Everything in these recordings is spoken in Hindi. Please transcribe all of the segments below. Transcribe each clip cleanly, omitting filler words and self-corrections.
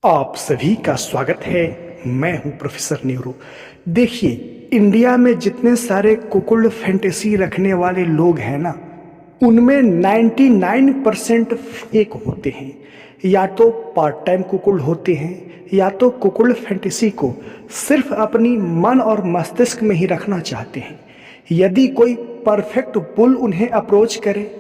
आप सभी का स्वागत है। मैं हूं प्रोफेसर नीरू। देखिए, इंडिया में जितने सारे कुकुल फैंटेसी रखने वाले लोग हैं ना, उनमें 99% फेक होते हैं। या तो पार्ट टाइम कुकुल होते हैं, या तो कुकुल फैंटेसी को सिर्फ अपनी मन और मस्तिष्क में ही रखना चाहते हैं। यदि कोई परफेक्ट बुल उन्हें अप्रोच करे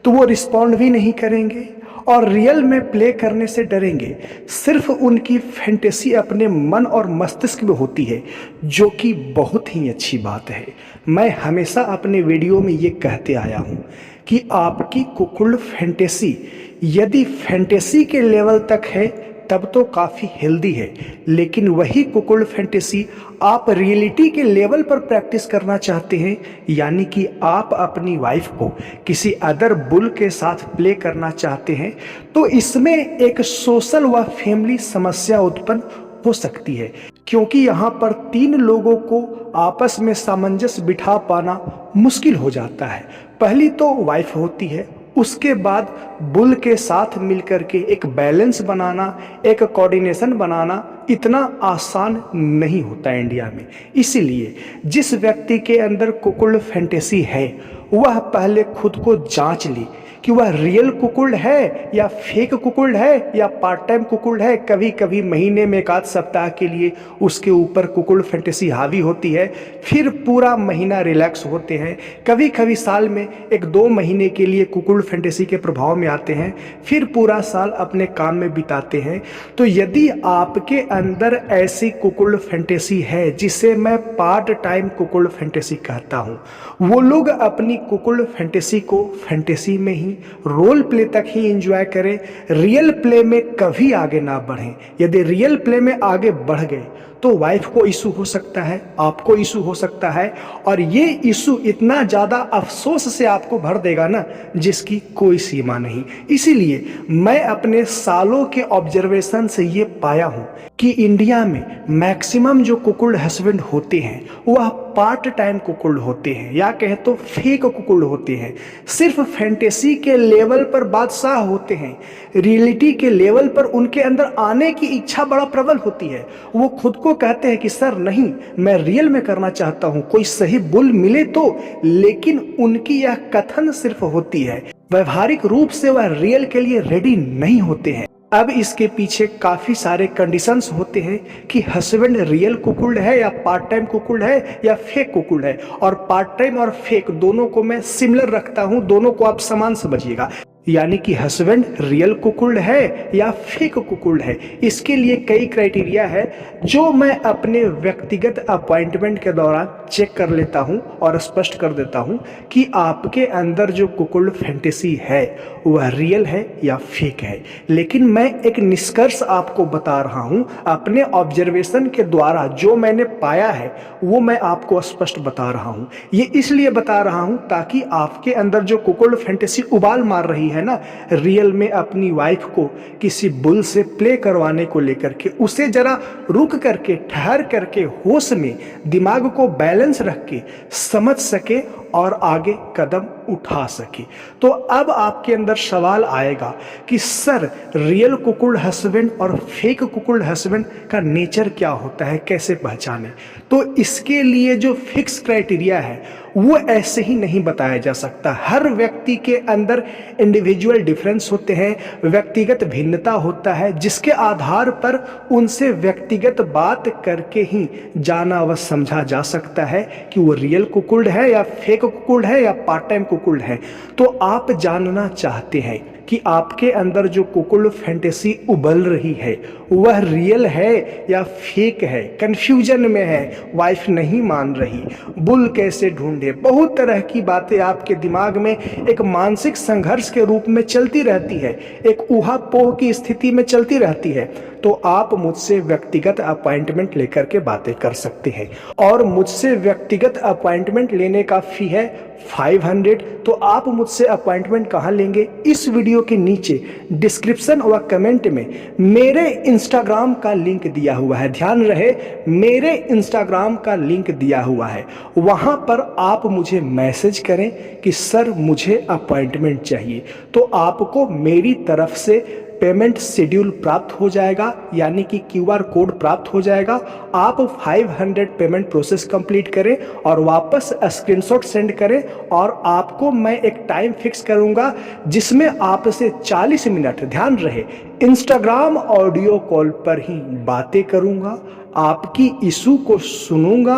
तो वो रिस्पॉन्ड भी नहीं करेंगे और रियल में प्ले करने से डरेंगे। सिर्फ उनकी फैंटेसी अपने मन और मस्तिष्क में होती है, जो कि बहुत ही अच्छी बात है। मैं हमेशा अपने वीडियो में ये कहते आया हूँ कि आपकी कुकुल फैंटेसी यदि फैंटेसी के लेवल तक है तब तो काफ़ी हेल्दी है, लेकिन वही कुकुल फैंटेसी आप रियलिटी के लेवल पर प्रैक्टिस करना चाहते हैं, यानी कि आप अपनी वाइफ को किसी अदर बुल के साथ प्ले करना चाहते हैं, तो इसमें एक सोशल व फैमिली समस्या उत्पन्न हो सकती है। क्योंकि यहाँ पर तीन लोगों को आपस में सामंजस्य बिठा पाना मुश्किल हो जाता है। पहली तो वाइफ होती है, उसके बाद बुल के साथ मिलकर के एक बैलेंस बनाना, एक कोऑर्डिनेशन बनाना इतना आसान नहीं होता इंडिया में। इसीलिए जिस व्यक्ति के अंदर कुकुल फैंटेसी है, वह पहले खुद को जांच ले कि वह रियल कुकुल है या फेक कुकुल है या पार्ट टाइम कुकुल है। कभी कभी महीने में एक आध सप्ताह के लिए उसके ऊपर कुकुल फैंटेसी हावी होती है, फिर पूरा महीना रिलैक्स होते हैं। कभी कभी साल में 1-2 महीने के लिए कुकुल फैंटेसी के प्रभाव में आते हैं, फिर पूरा साल अपने काम में बिताते हैं। तो यदि आपके अंदर ऐसी कुकुल फैंटेसी है, जिसे मैं पार्ट टाइम कुकुल फैंटेसी कहता हूँ, वो लोग अपनी कुकुल फैंटेसी को फैंटेसी में ही रोल प्ले तक ही एंजॉय करें, रियल प्ले में कभी आगे ना बढ़ें। यदि रियल प्ले में आगे बढ़ गए तो वाइफ को इशू हो सकता है, आपको इशू हो सकता है, और ये इशू इतना ज़्यादा अफसोस से आपको भर देगा ना, जिसकी कोई सीमा नहीं। इसीलिए मैं अपने सालों के ऑब्जर्वेशन से ये पाया हूँ कि इंडिया में मैक्सिमम जो कुकुल हस्बैंड होते हैं वह पार्ट टाइम कुकुल होते हैं, या कहें तो फेक कुकुल होते हैं। सिर्फ फैंटेसी के लेवल पर बादशाह होते हैं, रियलिटी के लेवल पर उनके अंदर आने की इच्छा बड़ा प्रबल होती है। वो खुद को कहते हैं कि सर नहीं, मैं रियल में करना चाहता हूँ, कोई सही बुल मिले तो। लेकिन उनकी यह कथन सिर्फ होती है, व्यवहारिक रूप से वह रियल के लिए रेडी नहीं होते हैं। अब इसके पीछे काफ़ी सारे कंडीशंस होते हैं कि हस्बैंड रियल कुकुल है या पार्ट टाइम कुकुल है या फेक कुकुल है। और पार्ट टाइम और फेक दोनों को मैं सिमिलर रखता हूं, दोनों को आप समान समझिएगा। यानी कि हस्बैंड रियल कुकुल है या फेक कुकुल है, इसके लिए कई क्राइटेरिया है जो मैं अपने व्यक्तिगत अपॉइंटमेंट के दौरान चेक कर लेता हूं और स्पष्ट कर देता हूं कि आपके अंदर जो कुकुल फैंटेसी है वह रियल है या फेक है। लेकिन मैं एक निष्कर्ष आपको बता रहा हूं, अपने ऑब्जर्वेशन के द्वारा जो मैंने पाया है वो मैं आपको स्पष्ट बता रहा हूं। ये इसलिए बता रहा हूं ताकि आपके अंदर जो कुकुल फैंटेसी उबाल मार रही है ना, रियल में अपनी वाइफ को किसी बुल से प्ले करवाने को लेकर के, उसे जरा रुक करके, ठहर करके, होश में दिमाग को बैलेंस रख के समझ सके और आगे कदम उठा सके। तो अब आपके अंदर सवाल आएगा कि सर, रियल कुकुल हस्बैंड और फेक कुकुल हस्बैंड का नेचर क्या होता है, कैसे पहचाने? तो इसके लिए जो फिक्स क्राइटेरिया है वो ऐसे ही नहीं बताया जा सकता। हर व्यक्ति के अंदर इंडिविजुअल डिफरेंस होते हैं, व्यक्तिगत भिन्नता होता है, जिसके आधार पर उनसे व्यक्तिगत बात करके ही जाना व समझा जा सकता है कि वो रियल कुकुल है या फेक कुकुल है या पार्ट टाइम कुकुल है। तो आप जानना चाहते हैं कि आपके अंदर जो कुकुल फैंटेसी उबल रही है वह रियल है या फेक है, कंफ्यूजन में है, वाइफ नहीं मान रही, बुल कैसे ढूंढे, बहुत तरह की बातें आपके दिमाग में एक मानसिक संघर्ष के रूप में चलती रहती है, एक ऊहापोह की स्थिति में चलती रहती है। तो आप मुझसे व्यक्तिगत अपॉइंटमेंट लेकर के बातें कर सकते हैं। और मुझसे व्यक्तिगत अपॉइंटमेंट लेने का फी है 500। तो आप मुझसे अपॉइंटमेंट कहाँ लेंगे? इस वीडियो के नीचे डिस्क्रिप्शन व कमेंट में मेरे इंस्टाग्राम का लिंक दिया हुआ है। ध्यान रहे, मेरे इंस्टाग्राम का लिंक दिया हुआ है, वहाँ पर आप मुझे मैसेज करें कि सर मुझे अपॉइंटमेंट चाहिए, तो आपको मेरी तरफ से पेमेंट शेड्यूल प्राप्त हो जाएगा, यानी कि QR कोड प्राप्त हो जाएगा। आप 500 पेमेंट प्रोसेस कंप्लीट करें और वापस स्क्रीनशॉट सेंड करें, और आपको मैं एक टाइम फिक्स करूंगा जिसमें आपसे 40 मिनट, ध्यान रहे, इंस्टाग्राम ऑडियो कॉल पर ही बातें करूंगा, आपकी इशू को सुनूंगा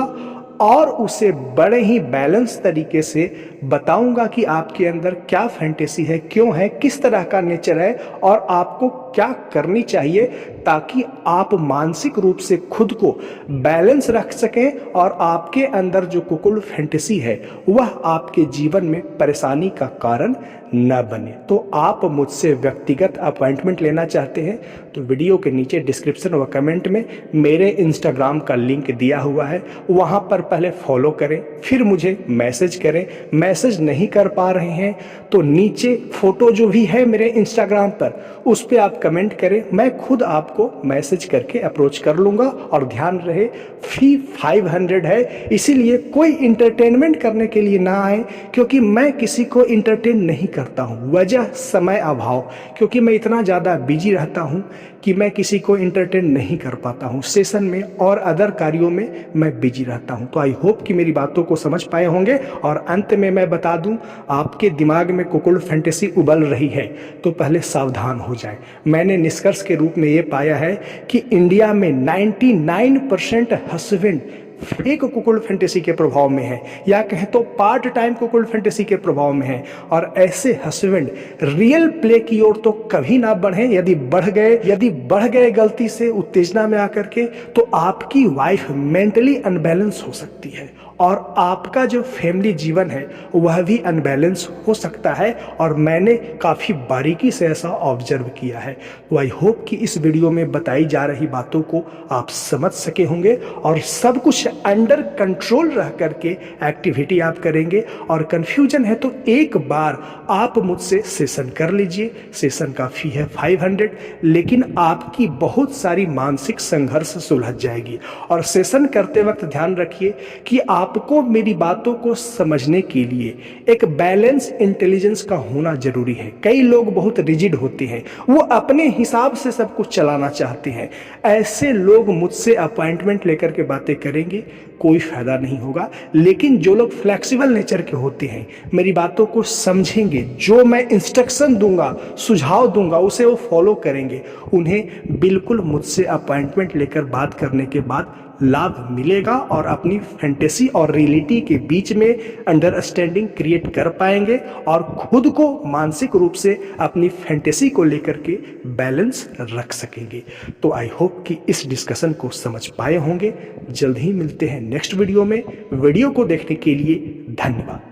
और उसे बड़े ही बैलेंस तरीके से बताऊंगा कि आपके अंदर क्या फैंटेसी है, क्यों है, किस तरह का नेचर है और आपको क्या करनी चाहिए, ताकि आप मानसिक रूप से खुद को बैलेंस रख सकें और आपके अंदर जो कुकुल फैंटेसी है वह आपके जीवन में परेशानी का कारण न बने। तो आप मुझसे व्यक्तिगत अपॉइंटमेंट लेना चाहते हैं तो वीडियो के नीचे डिस्क्रिप्शन व कमेंट में मेरे इंस्टाग्राम का लिंक दिया हुआ है, वहां पर पहले फॉलो करें, फिर मुझे मैसेज करें। मैसेज नहीं कर पा रहे हैं तो नीचे फोटो जो भी है मेरे इंस्टाग्राम पर उस पर आप कमेंट करें, मैं खुद आपको मैसेज करके अप्रोच कर लूँगा। और ध्यान रहे, फी 500 है, इसीलिए कोई इंटरटेनमेंट करने के लिए ना आए, क्योंकि मैं किसी को इंटरटेन नहीं करता हूँ। वजह समय अभाव, क्योंकि मैं इतना ज़्यादा बिजी रहता हूँ कि मैं किसी को इंटरटेन नहीं कर पाता हूँ। सेशन में और अदर कार्यों में मैं बिजी रहता हूँ। तो आई होप कि मेरी बातों को समझ पाए होंगे। और अंत में मैं बता दूं, आपके दिमाग में कुकुल फैंटेसी उबल रही है तो पहले सावधान हो जाएं। मैंने निष्कर्ष के रूप में ये पाया है कि इंडिया में 99% हस्बैंड फेक कुकुल फैंटेसी के प्रभाव में है, या कहें तो पार्ट टाइम कुकुल फैंटेसी के प्रभाव में है। और ऐसे हस्बैंड रियल प्ले की ओर तो कभी ना बढ़े। यदि बढ़ गए गलती से उत्तेजना में आकर के, तो आपकी वाइफ मेंटली अनबैलेंस हो सकती है और आपका जो फैमिली जीवन है वह भी अनबैलेंस हो सकता है। और मैंने काफ़ी बारीकी से ऐसा ऑब्जर्व किया है। तो आई होप कि इस वीडियो में बताई जा रही बातों को आप समझ सके होंगे और सब कुछ अंडर कंट्रोल रह करके एक्टिविटी आप करेंगे। और कन्फ्यूजन है तो एक बार आप मुझसे सेशन कर लीजिए। सेशन का फी है 500, लेकिन आपकी बहुत सारी मानसिक संघर्ष सुलझ जाएगी। और सेशन करते वक्त ध्यान रखिए कि आपको मेरी बातों को समझने के लिए एक बैलेंस इंटेलिजेंस का होना जरूरी है। कई लोग बहुत रिजिड होते हैं, वो अपने हिसाब से सब कुछ चलाना चाहते हैं। ऐसे लोग मुझसे अपॉइंटमेंट लेकर के बातें करेंगे, कोई फायदा नहीं होगा। लेकिन जो लोग फ्लेक्सिबल नेचर के होते हैं, मेरी बातों को समझेंगे, जो मैं इंस्ट्रक्शन दूंगा, सुझाव दूंगा, उसे वो फॉलो करेंगे, उन्हें बिल्कुल मुझसे अपॉइंटमेंट लेकर बात करने के बाद लाभ मिलेगा और अपनी फैंटेसी और रियलिटी के बीच में अंडरस्टैंडिंग क्रिएट कर पाएंगे और खुद को मानसिक रूप से अपनी फैंटेसी को लेकर के बैलेंस रख सकेंगे। तो आई होप कि इस डिस्कशन को समझ पाए होंगे। जल्द ही मिलते हैं नेक्स्ट वीडियो में। वीडियो को देखने के लिए धन्यवाद।